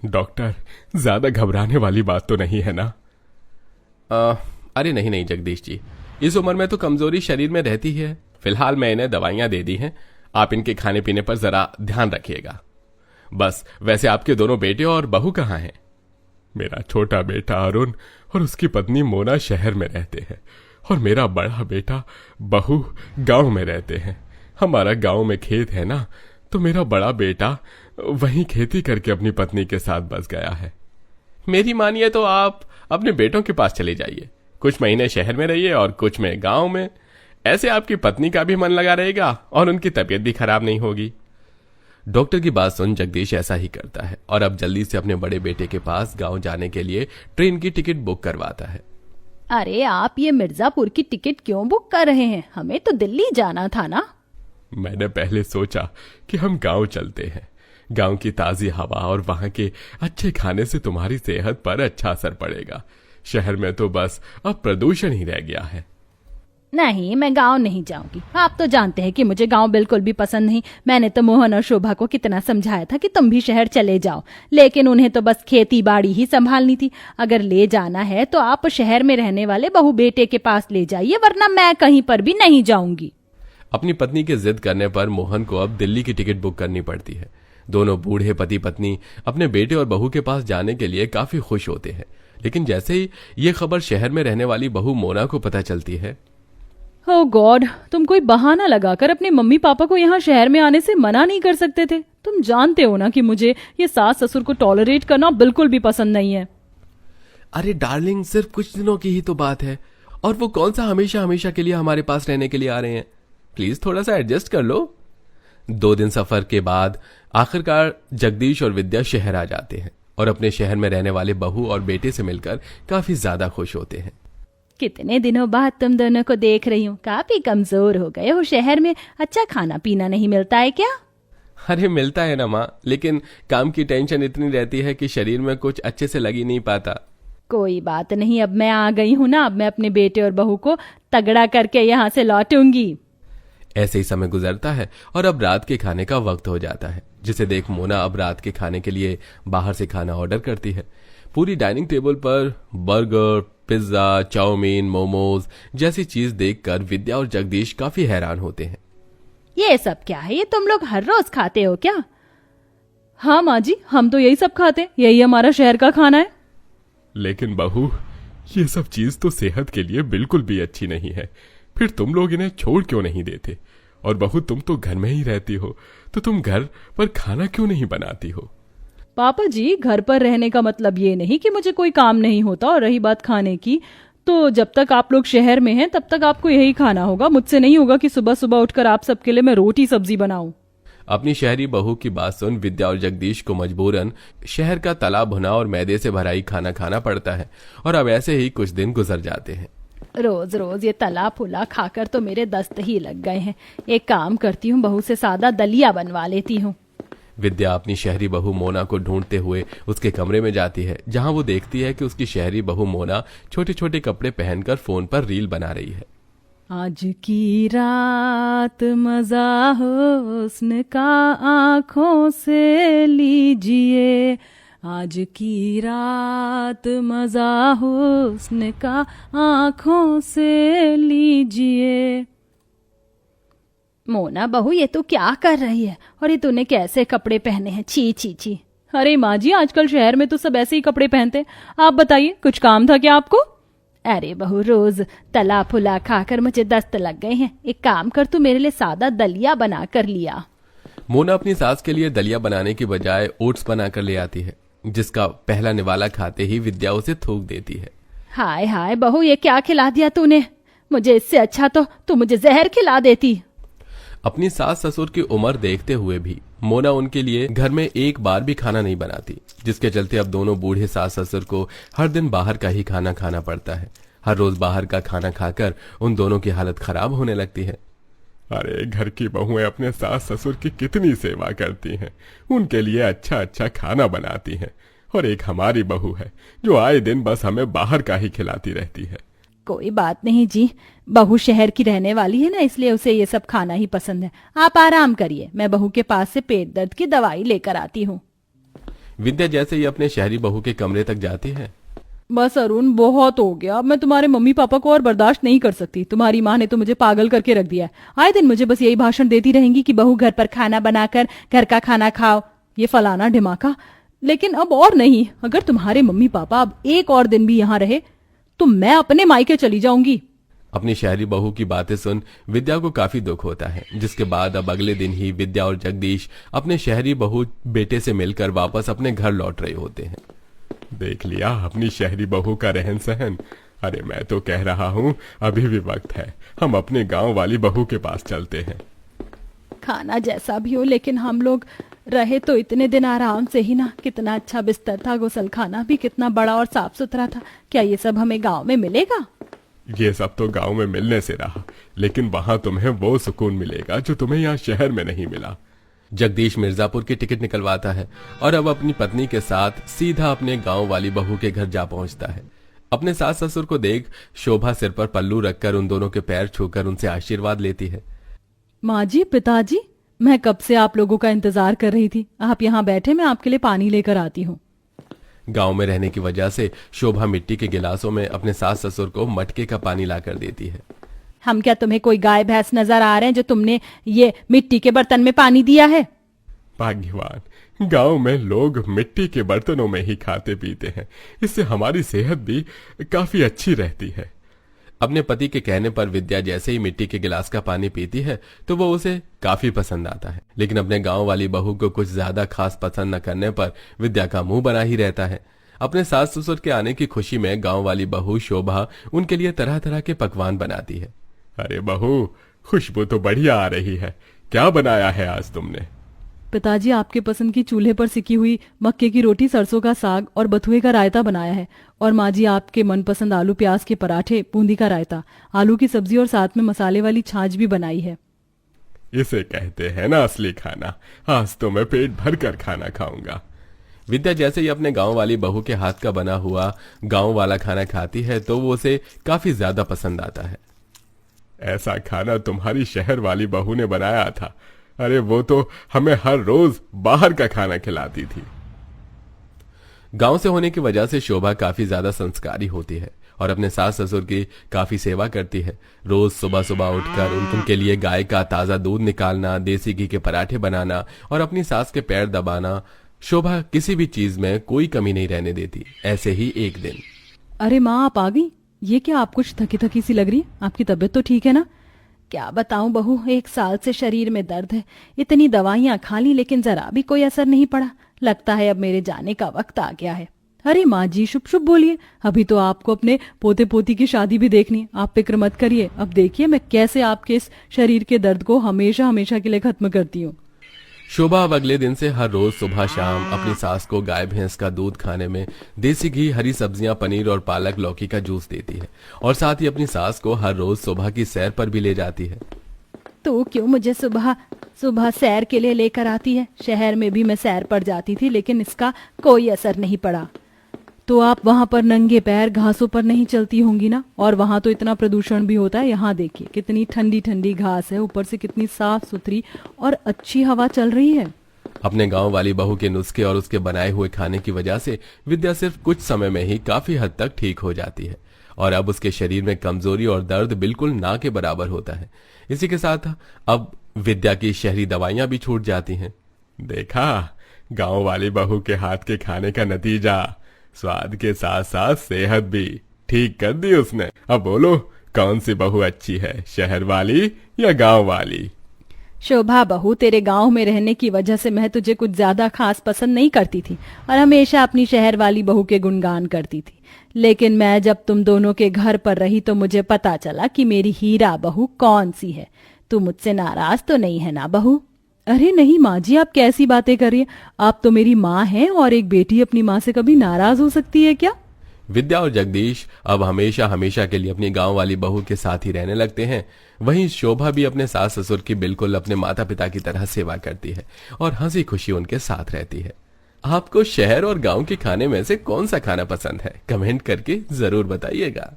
Doctor, ज्यादा घबराने वाली बात तो नहीं है ना? अरे नहीं नहीं जगदीश जी, इस उम्र में तो कमजोरी शरीर में रहती ही है। फिलहाल मैं इन्हें दवाइयां दे दी हैं, आप इनके खाने पीने पर जरा ध्यान रखिएगा। बस वैसे आपके दोनों बेटे और बहू कहाँ हैं? मेरा छोटा बेटा अरुण और उसकी पत्नी मोना शहर में रहते हैं और मेरा बड़ा बेटा बहू गांव में रहते हैं। हमारा गांव में खेत है ना, तो मेरा बड़ा बेटा वहीं खेती करके अपनी पत्नी के साथ बस गया है। मेरी मानिए तो आप अपने बेटों के पास चले जाइए, कुछ महीने शहर में रहिए और कुछ में गांव में। ऐसे आपकी पत्नी का भी मन लगा रहेगा और उनकी तबीयत भी खराब नहीं होगी। डॉक्टर की बात सुन जगदीश ऐसा ही करता है और अब जल्दी से अपने बड़े बेटे के पास गांव जाने के लिए ट्रेन की टिकट बुक करवाता है। अरे आप ये मिर्जापुर की टिकट क्यों बुक कर रहे हैं? हमें तो दिल्ली जाना था ना। मैंने पहले सोचा कि हम गांव चलते हैं। गांव की ताजी हवा और वहां के अच्छे खाने से तुम्हारी सेहत पर अच्छा असर पड़ेगा। शहर में तो बस अब प्रदूषण ही रह गया है। नहीं, मैं गांव नहीं जाऊंगी। आप तो जानते हैं कि मुझे गांव बिल्कुल भी पसंद नहीं। मैंने तो मोहन और शोभा को कितना समझाया था कि तुम भी शहर चले जाओ, लेकिन उन्हें तो बस खेती बाड़ी ही संभालनी थी। अगर ले जाना है तो आप शहर में रहने वाले बहू बेटे के पास ले जाइए, वरना मैं कहीं पर भी नहीं जाऊंगी। अपनी पत्नी के जिद करने पर मोहन को अब दिल्ली की टिकट बुक करनी पड़ती है। दोनों बूढ़े पति पत्नी अपने बेटे और बहू के पास जाने के लिए काफी खुश होते हैं, लेकिन जैसे ही ये खबर शहर में रहने वाली बहू मोना को पता चलती है। ओह गॉड, तुम कोई बहाना लगाकर अपने मम्मी पापा को यहाँ शहर में आने से मना नहीं कर सकते थे? तुम जानते हो ना कि मुझे ये सास ससुर को टॉलरेट करना बिल्कुल भी पसंद नहीं है। अरे डार्लिंग, सिर्फ कुछ दिनों की ही तो बात है, और वो कौन सा हमेशा हमेशा के लिए हमारे पास रहने के लिए आ रहे हैं। प्लीज थोड़ा सा एडजस्ट कर लो। 2 दिन सफर के बाद आखिरकार जगदीश और विद्या शहर आ जाते हैं और अपने शहर में रहने वाले बहू और बेटे से मिलकर काफी ज्यादा खुश होते हैं। कितने दिनों बाद तुम दोनों को देख रही हूँ। काफी कमजोर हो गए हो। शहर में अच्छा खाना पीना नहीं मिलता है क्या? अरे मिलता है ना माँ, लेकिन काम की टेंशन इतनी रहती है कि शरीर में कुछ अच्छे से लग ही नहीं पाता। कोई बात नहीं, अब मैं आ गई हूँ ना, अब मैं अपने बेटे और बहू को तगड़ा करके यहाँ से लौटूंगी। ऐसे ही समय गुजरता है और अब रात के खाने का वक्त हो जाता है, जिसे देख मोना अब रात के खाने के लिए बाहर से खाना ऑर्डर करती है। पूरी डाइनिंग टेबल पर बर्गर, पिज्जा, चाउमीन, मोमोज जैसी चीज देखकर विद्या और जगदीश काफी हैरान होते हैं। ये सब क्या है? ये तुम लोग हर रोज खाते हो क्या? हाँ माँ जी, हम तो यही सब खाते हैं, यही हमारा शहर का खाना है। लेकिन बहू, ये सब चीज तो सेहत के लिए बिल्कुल भी अच्छी नहीं है। फिर तुम लोग इन्हें छोड़ क्यों नहीं देते? और बहू, तुम तो घर में ही रहती हो, तो तुम घर पर खाना क्यों नहीं बनाती हो? पापा जी, घर पर रहने का मतलब ये नहीं कि मुझे कोई काम नहीं होता। और रही बात खाने की, तो जब तक आप लोग शहर में हैं तब तक आपको यही खाना होगा। मुझसे नहीं होगा कि सुबह सुबह उठकर आप सबके लिए मैं रोटी सब्जी बनाऊं। अपनी शहरी बहू की बात सुन विद्या और जगदीश को मजबूरन शहर का तला भुना और मैदे से भरा ही खाना खाना पड़ता है, और अब ऐसे ही कुछ दिन गुजर जाते हैं। रोज रोज ये तला फुला खाकर तो मेरे दस्त ही लग गए हैं। एक काम करती हूँ, बहू से सादा दलिया बनवा लेती हूँ। विद्या अपनी शहरी बहू मोना को ढूंढते हुए उसके कमरे में जाती है, जहां वो देखती है कि उसकी शहरी बहू मोना छोटे छोटे कपड़े पहनकर फोन पर रील बना रही है। आज की रात मजा हुस्न का आंखों से लीजिए, आज की रात मजा हुस्न का आंखों से लीजिए। मोना बहू, ये तू क्या कर रही है? और ये तूने कैसे कपड़े पहने हैं? छी छी छी। अरे माँ जी, आजकल शहर में तो सब ऐसे ही कपड़े पहनते। आप बताइए, कुछ काम था क्या आपको? अरे बहू, रोज तला फुला खाकर मुझे दस्त लग गए हैं। एक काम कर, तू मेरे लिए सादा दलिया बना कर लिया। मोना अपनी सास के लिए दलिया बनाने की बजाय ओट्स बनाकर ले आती है, जिसका पहला निवाला खाते ही विद्या उसे थूक देती है। हाय हाय बहू, ये क्या खिला दिया तूने? मुझे इससे अच्छा तो तू मुझे जहर खिला देती। अपनी सास ससुर की उम्र देखते हुए भी मोना उनके लिए घर में एक बार भी खाना नहीं बनाती, जिसके चलते अब दोनों बूढ़े सास ससुर को हर दिन बाहर का ही खाना खाना पड़ता है। हर रोज बाहर का खाना खाकर उन दोनों की हालत खराब होने लगती है। अरे, घर की बहुएं अपने सास ससुर की कितनी सेवा करती हैं, उनके लिए अच्छा अच्छा खाना बनाती हैं, और एक हमारी बहू है जो आए दिन बस हमें बाहर का ही खिलाती रहती है। कोई बात नहीं जी, बहू शहर की रहने वाली है ना, इसलिए उसे ये सब खाना ही पसंद है। आप आराम करिए, मैं बहू के पास से पेट दर्द की दवाई लेकर आती हूँ। विद्या जैसे ही अपने शहरी बहू के कमरे तक जाती है। बस अरुण, बहुत हो गया। अब मैं तुम्हारे मम्मी पापा को और बर्दाश्त नहीं कर सकती। तुम्हारी माँ ने तो मुझे पागल करके रख दिया है। आए दिन मुझे बस यही भाषण देती रहेंगी कि बहू घर पर खाना बनाकर घर का खाना खाओ, ये फलाना ढिमाका। लेकिन अब और नहीं, अगर तुम्हारे मम्मी पापा अब एक और दिन भी यहाँ रहे तो मैं अपने मायके चली जाऊंगी। अपनी शहरी बहू की बातें सुन विद्या को काफी दुख होता है, जिसके बाद अब अगले दिन ही विद्या और जगदीश अपने शहरी बहू बेटे से मिलकर वापस अपने घर लौट रहे होते हैं। देख लिया अपनी शहरी बहू का रहन सहन। अरे मैं तो कह रहा हूँ अभी भी वक्त है, हम अपने गांव वाली बहू के पास चलते हैं। खाना जैसा भी हो, लेकिन हम लोग रहे तो इतने दिन आराम से ही ना। कितना अच्छा बिस्तर था, गुसलखाना भी कितना बड़ा और साफ सुथरा था। क्या ये सब हमें गांव में मिलेगा? ये सब तो गांव में मिलने से रहा, लेकिन वहां तुम्हें वो सुकून मिलेगा जो तुम्हें यहाँ शहर में नहीं मिला। जगदीश मिर्जापुर की टिकट निकलवाता है और अब अपनी पत्नी के साथ सीधा अपने गांव वाली बहू के घर जा पहुंचता है। अपने सास ससुर को देख शोभा सिर पर पल्लू रखकर उन दोनों के पैर छूकर उनसे आशीर्वाद लेती है। माँ जी, पिताजी, मैं कब से आप लोगों का इंतजार कर रही थी। आप यहाँ बैठे, मैं आपके लिए पानी लेकर आती हूँ। गांव में रहने की वजह से शोभा मिट्टी के गिलासों में अपने सास ससुर को मटके का पानी लाकर देती है। हम क्या तुम्हें कोई गाय भैंस नजर आ रहे हैं जो तुमने ये मिट्टी के बर्तन में पानी दिया है? भाग्यवान, गांव में लोग मिट्टी के बर्तनों में ही खाते पीते हैं, इससे हमारी सेहत भी काफी अच्छी रहती है। अपने पति के कहने पर विद्या जैसे ही मिट्टी के गिलास का पानी पीती है तो वो उसे काफी पसंद आता है, लेकिन अपने गांव वाली बहू को कुछ ज्यादा खास पसंद न करने पर विद्या का मुंह बना ही रहता है। अपने सास ससुर के आने की खुशी में गांव वाली बहू शोभा उनके लिए तरह तरह के पकवान बनाती है। अरे बहू, खुशबू तो बढ़िया आ रही है। क्या बनाया है आज तुमने? पिताजी, आपके पसंद की चूल्हे पर सिकी हुई मक्के की रोटी, सरसों का साग और बथुए का रायता बनाया है। और माँ जी, आपके मनपसंद आलू प्याज के पराठे, बूंदी का रायता, आलू की सब्जी और साथ में मसाले वाली छाछ भी बनाई है। इसे कहते हैं ना असली खाना। आज तो मैं पेट भर कर खाना खाऊंगा। विद्या जैसे ही अपने गांव वाली बहू के हाथ का बना हुआ गांव वाला खाना खाती है तो वो उसे काफी ज्यादा पसंद आता है। ऐसा खाना तुम्हारी शहर वाली बहू ने बनाया था। अरे वो तो हमें हर रोज बाहर का खाना खिलाती थी। गांव से होने की वजह से शोभा काफी ज्यादा संस्कारी होती है और अपने सास ससुर की काफी सेवा करती है। रोज सुबह सुबह उठकर उनके लिए गाय का ताजा दूध निकालना, देसी घी के पराठे बनाना और अपनी सास के पैर दबाना। शोभा किसी भी चीज में कोई कमी नहीं रहने देती। ऐसे ही एक दिन, अरे माँ, आप आ गई। ये क्या, आप कुछ थकी थकी सी लग रही है। आपकी तबीयत तो ठीक है ना? क्या बताऊं बहू, 1 साल से शरीर में दर्द है। इतनी दवाइयां खा ली लेकिन जरा भी कोई असर नहीं पड़ा। लगता है अब मेरे जाने का वक्त आ गया है। अरे माँ जी, शुभ शुभ बोलिए। अभी तो आपको अपने पोते पोती की शादी भी देखनी है। आप फिक्र मत करिए। अब देखिए मैं कैसे आपके इस शरीर के दर्द को हमेशा हमेशा के लिए खत्म करती हूँ। शोभा अब अगले दिन से हर रोज सुबह शाम अपनी सास को गाय भैंस का दूध खाने में देसी घी, हरी सब्जियां, पनीर और पालक लौकी का जूस देती है और साथ ही अपनी सास को हर रोज सुबह की सैर पर भी ले जाती है। तो क्यों मुझे सुबह सुबह सैर के लिए लेकर आती है? शहर में भी मैं सैर पर जाती थी लेकिन इसका कोई असर नहीं पड़ा। तो आप वहां पर नंगे पैर घासों पर नहीं चलती होंगी ना? और वहां तो इतना प्रदूषण भी होता है। यहाँ देखिए कितनी ठंडी ठंडी घास है, ऊपर से कितनी साफ सुथरी और अच्छी हवा चल रही है। अपने गांव वाली बहू के नुस्खे और उसके बनाए हुए खाने की वजह से विद्या सिर्फ कुछ समय में ही काफी हद तक ठीक हो जाती है और अब उसके शरीर में कमजोरी और दर्द बिल्कुल ना के बराबर होता है। इसी के साथ अब विद्या की शहरी दवाइयां भी छूट जाती हैं। देखा, गांव वाली बहू के हाथ के खाने का नतीजा। स्वाद के साथ साथ सेहत भी ठीक कर दी उसने। अब बोलो, कौन सी बहू अच्छी है, शहर वाली या गांव वाली? शोभा बहू, तेरे गांव में रहने की वजह से मैं तुझे कुछ ज्यादा खास पसंद नहीं करती थी और हमेशा अपनी शहर वाली बहू के गुणगान करती थी। लेकिन मैं जब तुम दोनों के घर पर रही तो मुझे पता चला कि मेरी हीरा बहू कौन सी है। तू मुझसे नाराज तो नहीं है ना बहू? अरे नहीं माँ जी, आप कैसी बातें कर रही हैं? आप तो मेरी माँ हैं और एक बेटी अपनी माँ से कभी नाराज हो सकती है क्या? विद्या और जगदीश अब हमेशा हमेशा के लिए अपनी गांव वाली बहू के साथ ही रहने लगते हैं। वहीं शोभा भी अपने सास ससुर की बिल्कुल अपने माता पिता की तरह सेवा करती है और हंसी खुशी उनके साथ रहती है। आपको शहर और गांव के खाने में से कौन सा खाना पसंद है? कमेंट करके जरूर बताइएगा।